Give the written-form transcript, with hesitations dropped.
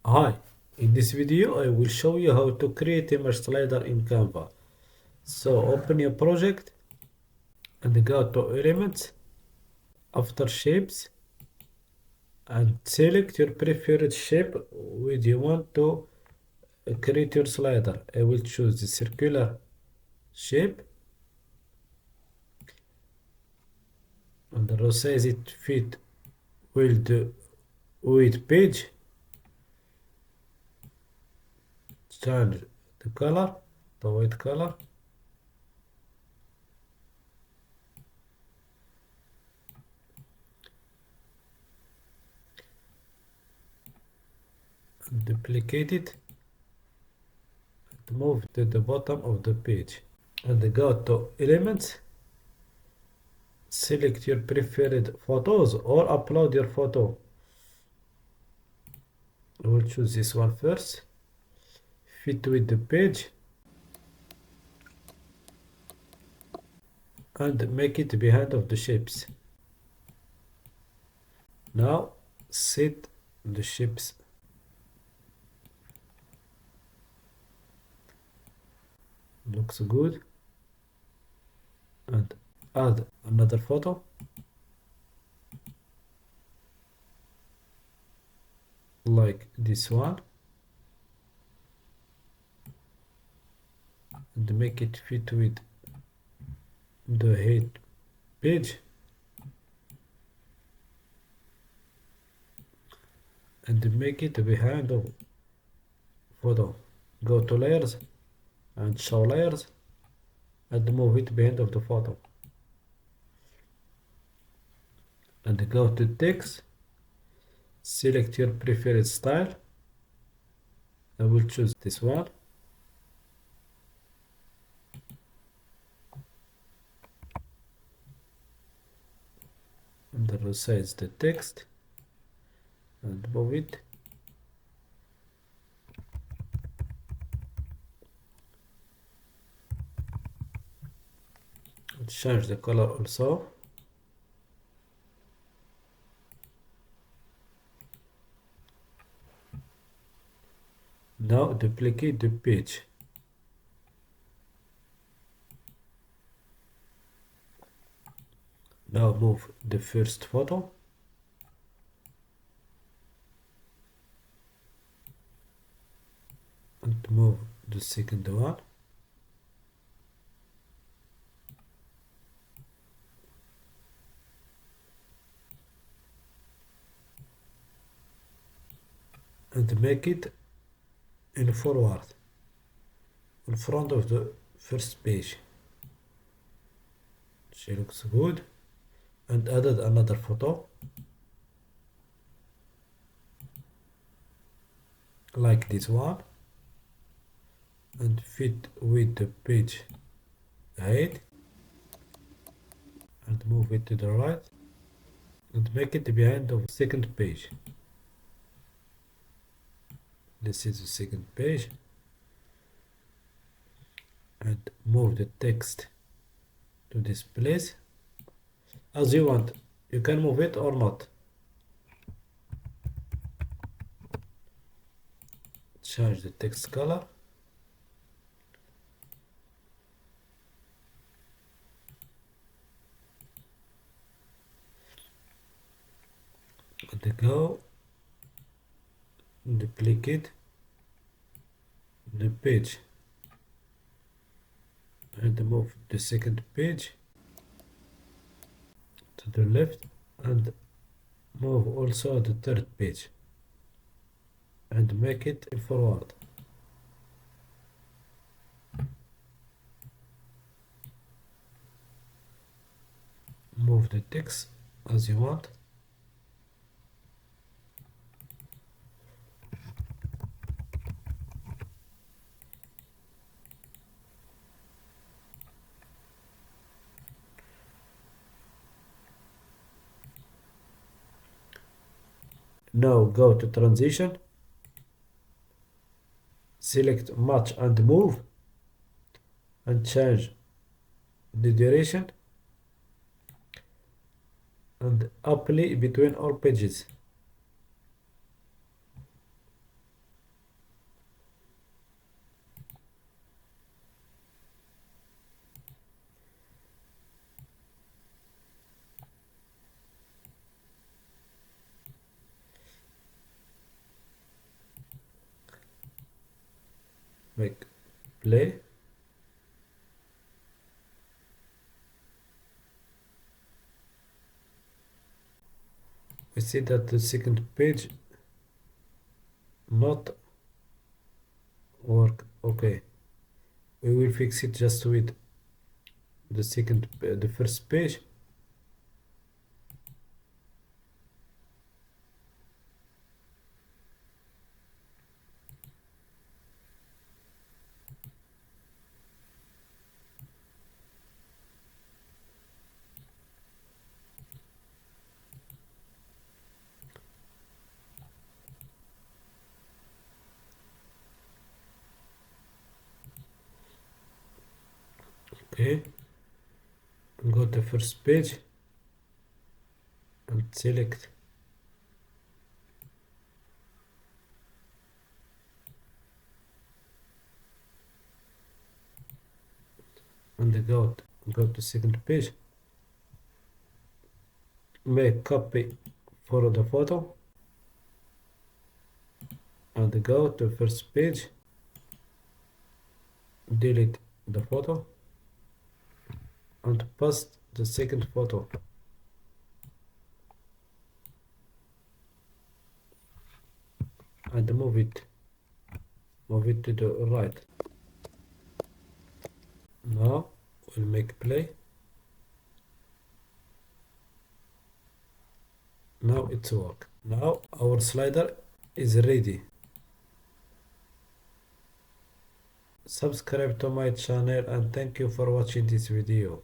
Hi, in this video I will show you how to create image slider in Canva. So open your project and go to Elements, after Shapes, and select your preferred shape which you want to create your slider. I will choose the circular shape and resize it fit with the white page. Change the color to white color. And duplicate it and move to the bottom of the page. And go to Elements, select your preferred photos or upload your photo. I will choose this one first. Fit with the page and make it behind of the shapes. Now set the shapes. Looks good. And add another photo. Like this one. And make it fit with the head page. And make it behind of photo. Go to layers and show layers and move it behind of the photo. And go to text, select your preferred style. I will choose this one. And resize the text and move it. And change the color also. Now duplicate the page. Now move the first photo and move the second one. And make it in forward in front of the first page. She looks good. And added another photo like this one and fit with the page height and move it to the right and make it behind of second page. This is the second page. And move the text to this place as you want. You can move it or not. Change the text color. And go duplicate the page and move the second page to the left and move also the third page and make it forward. Move the text as you want. Now go to transition, select match and move and change the duration and apply between all pages. Make play. We see that the second page not work. Okay, we will fix it just with the first page. Okay, go to first page and select and go to second page. Make copy for the photo and go to first page. Delete the photo and paste the second photo. And move it to the right. Now we'll make play. Now it's work. Now our slider is ready. Subscribe to my channel and thank you for watching this video.